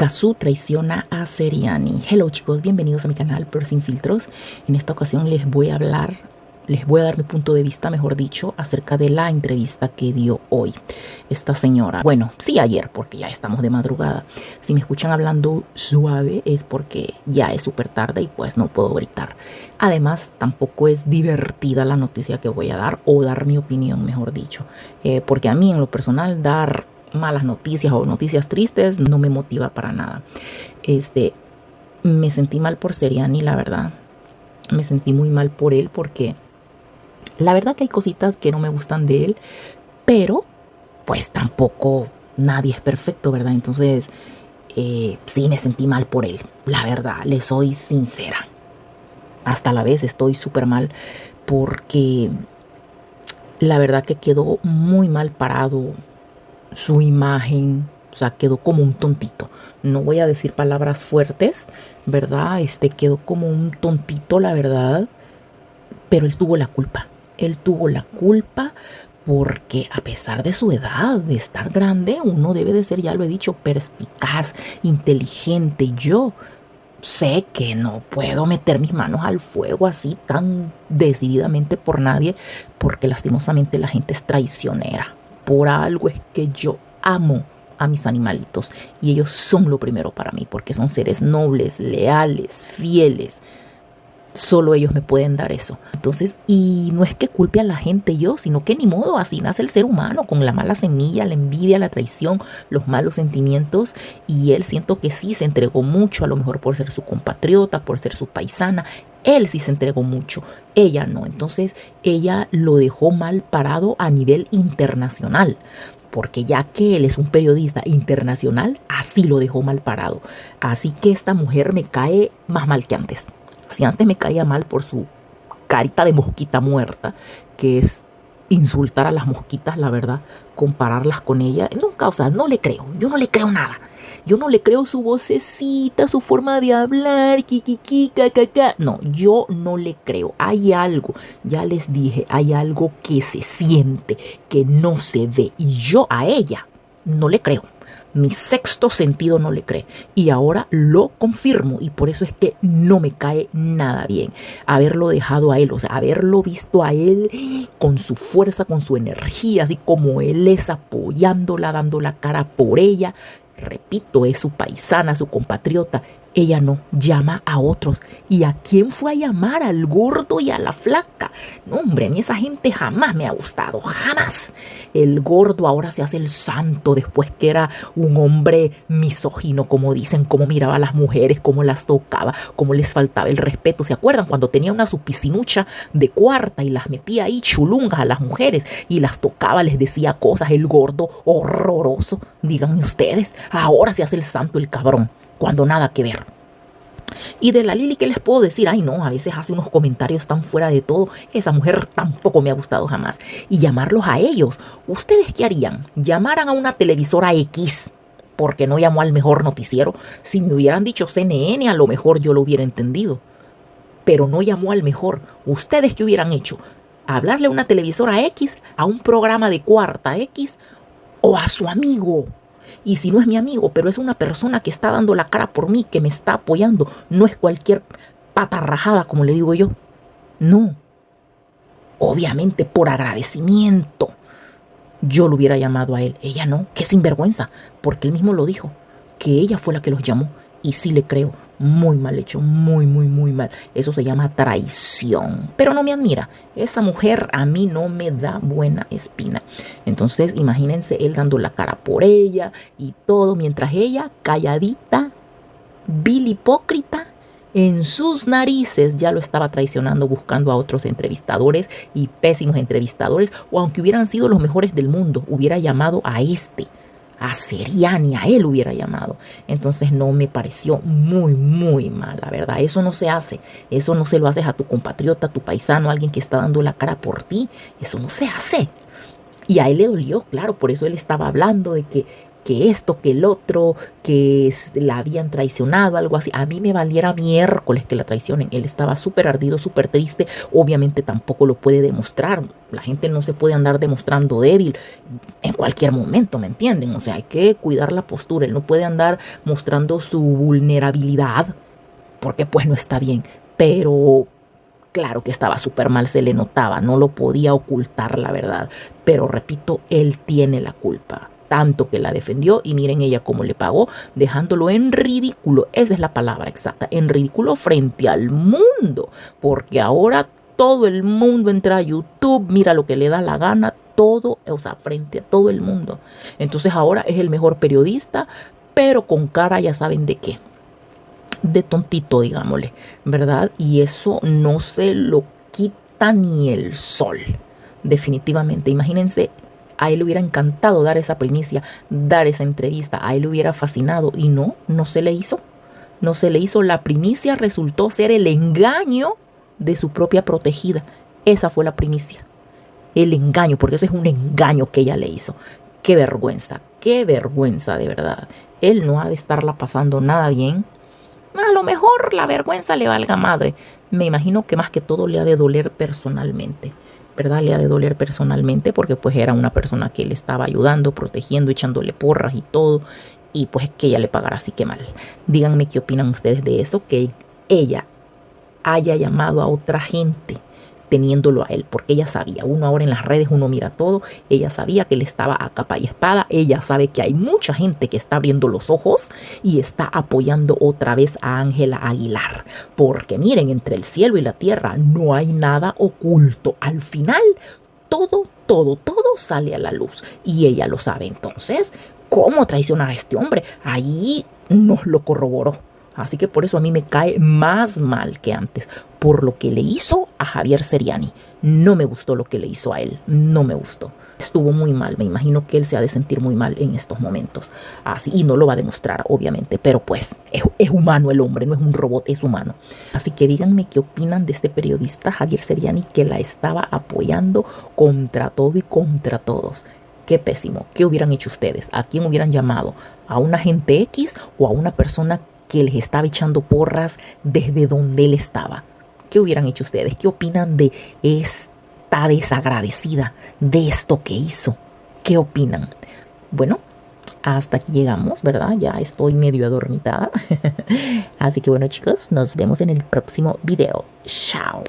Cazzu traiciona a Seriani. Hello chicos, bienvenidos a mi canal Pero Sin Filtros. En esta ocasión les voy a dar mi punto de vista, mejor dicho, acerca de la entrevista que dio hoy esta señora. Bueno, sí ayer, porque ya estamos de madrugada. Si me escuchan hablando suave es porque ya es súper tarde y pues no puedo gritar. Además, tampoco es divertida la noticia que voy a dar, o dar mi opinión, mejor dicho. Porque a mí en lo personal dar malas noticias o noticias tristes no me motiva para nada. Me sentí mal por Seriani, la verdad. Me sentí muy mal por él porque la verdad que hay cositas que no me gustan de él, pero pues tampoco nadie es perfecto, ¿verdad? Entonces sí me sentí mal por él, la verdad, le soy sincera. Hasta la vez estoy súper mal porque la verdad que quedó muy mal parado su imagen, o sea, quedó como un tontito. No voy a decir palabras fuertes, ¿verdad? Quedó como un tontito, la verdad, pero él tuvo la culpa. Él tuvo la culpa porque a pesar de su edad, de estar grande, uno debe de ser, ya lo he dicho, perspicaz, inteligente. Yo sé que no puedo meter mis manos al fuego así tan decididamente por nadie, porque lastimosamente la gente es traicionera. Por algo es que yo amo a mis animalitos y ellos son lo primero para mí, porque son seres nobles, leales, fieles. Solo ellos me pueden dar eso. Entonces, y no es que culpe a la gente yo, sino que ni modo, así nace el ser humano, con la mala semilla, la envidia, la traición, los malos sentimientos. Y él siento que sí se entregó mucho, a lo mejor por ser su compatriota, por ser su paisana. Él sí se entregó mucho, ella no. Entonces ella lo dejó mal parado a nivel internacional, porque ya que él es un periodista internacional, así lo dejó mal parado. Así que esta mujer me cae más mal que antes. Si antes me caía mal por su carita de mosquita muerta, que es insultar a las mosquitas, la verdad, compararlas con ella, nunca, o sea, no le creo, yo no le creo nada. Yo no le creo su vocecita, su forma de hablar, kikiki, kakaka. No, yo no le creo. Hay algo, ya les dije, hay algo que se siente, que no se ve. Y yo a ella no le creo. Mi sexto sentido no le cree. Y ahora lo confirmo. Y por eso es que no me cae nada bien haberlo dejado a él. O sea, haberlo visto a él con su fuerza, con su energía. Así como él es apoyándola, dando la cara por ella. Repito, es su paisana, su compatriota. Ella no, llama a otros. ¿Y a quién fue a llamar? Al gordo y a la flaca. No, hombre, a mí esa gente jamás me ha gustado, jamás. El gordo ahora se hace el santo después que era un hombre misógino, como dicen, cómo miraba a las mujeres, cómo las tocaba, cómo les faltaba el respeto. ¿Se acuerdan cuando tenía una su piscinucha de cuarta y las metía ahí chulungas a las mujeres y las tocaba, les decía cosas? El gordo horroroso, díganme ustedes. Ahora se hace el santo el cabrón, cuando nada que ver. Y de la Lili, ¿qué les puedo decir? Ay, no, a veces hace unos comentarios tan fuera de todo. Esa mujer tampoco me ha gustado jamás. Y llamarlos a ellos. ¿Ustedes qué harían? ¿Llamaran a una televisora X porque no llamó al mejor noticiero? Si me hubieran dicho CNN, a lo mejor yo lo hubiera entendido. Pero no llamó al mejor. ¿Ustedes qué hubieran hecho? ¿Hablarle a una televisora X, a un programa de cuarta X o a su amigo? Y si no es mi amigo, pero es una persona que está dando la cara por mí, que me está apoyando, no es cualquier patarrajada, como le digo yo. No. Obviamente por agradecimiento yo lo hubiera llamado a él. Ella no, qué sinvergüenza, porque él mismo lo dijo, que ella fue la que los llamó. Y sí le creo, muy mal hecho, muy, muy, muy mal. Eso se llama traición. Pero no me admira. Esa mujer a mí no me da buena espina. Entonces, imagínense él dando la cara por ella y todo, mientras ella, calladita, vil hipócrita, en sus narices ya lo estaba traicionando, buscando a otros entrevistadores y pésimos entrevistadores. O aunque hubieran sido los mejores del mundo, hubiera llamado a Seriani, a él hubiera llamado. Entonces no, me pareció muy, muy mal, la verdad. Eso no se hace. Eso no se lo haces a tu compatriota, a tu paisano, a alguien que está dando la cara por ti. Eso no se hace. Y a él le dolió, claro, por eso él estaba hablando de que que esto, que el otro, que la habían traicionado, algo así. A mí me valiera miércoles que la traicionen. Él estaba súper ardido, súper triste. Obviamente tampoco lo puede demostrar. La gente no se puede andar demostrando débil en cualquier momento, ¿me entienden? O sea, hay que cuidar la postura. Él no puede andar mostrando su vulnerabilidad porque pues no está bien. Pero claro que estaba súper mal, se le notaba, no lo podía ocultar, la verdad. Pero repito, él tiene la culpa. Tanto que la defendió y miren ella cómo le pagó, dejándolo en ridículo. Esa es la palabra exacta, en ridículo frente al mundo. Porque ahora todo el mundo entra a YouTube, mira lo que le da la gana, todo, o sea, frente a todo el mundo. Entonces ahora es el mejor periodista, pero con cara ya saben de qué, de tontito, digámosle, ¿verdad? Y eso no se lo quita ni el sol, definitivamente. Imagínense, a él le hubiera encantado dar esa primicia, dar esa entrevista, a él le hubiera fascinado y no, no se le hizo. No se le hizo. La primicia resultó ser el engaño de su propia protegida. Esa fue la primicia. El engaño, porque eso es un engaño que ella le hizo. Qué vergüenza de verdad. Él no ha de estarla pasando nada bien. A lo mejor la vergüenza le valga madre. Me imagino que más que todo le ha de doler personalmente, ¿verdad? Le ha de doler personalmente porque pues era una persona que le estaba ayudando, protegiendo, echándole porras y todo. Y pues que ella le pagara así que mal. Díganme qué opinan ustedes de eso, que ella haya llamado a otra gente teniéndolo a él, porque ella sabía, uno ahora en las redes, uno mira todo, ella sabía que él estaba a capa y espada, ella sabe que hay mucha gente que está abriendo los ojos y está apoyando otra vez a Ángela Aguilar, porque miren, entre el cielo y la tierra no hay nada oculto, al final todo sale a la luz y ella lo sabe. Entonces, ¿cómo traicionar a este hombre? Ahí nos lo corroboró. Así que por eso a mí me cae más mal que antes, por lo que le hizo a Javier Seriani. No me gustó lo que le hizo a él, no me gustó. Estuvo muy mal, me imagino que él se ha de sentir muy mal en estos momentos. Así, y no lo va a demostrar, obviamente, pero pues es humano el hombre, no es un robot, es humano. Así que díganme qué opinan de este periodista Javier Seriani que la estaba apoyando contra todo y contra todos. Qué pésimo. ¿Qué hubieran hecho ustedes? ¿A quién hubieran llamado? ¿A un agente X o a una persona que les estaba echando porras desde donde él estaba? ¿Qué hubieran hecho ustedes? ¿Qué opinan de esta desagradecida, de esto que hizo? ¿Qué opinan? Bueno, hasta aquí llegamos, ¿verdad? Ya estoy medio adormitada. Así que bueno, chicos, nos vemos en el próximo video. Chao.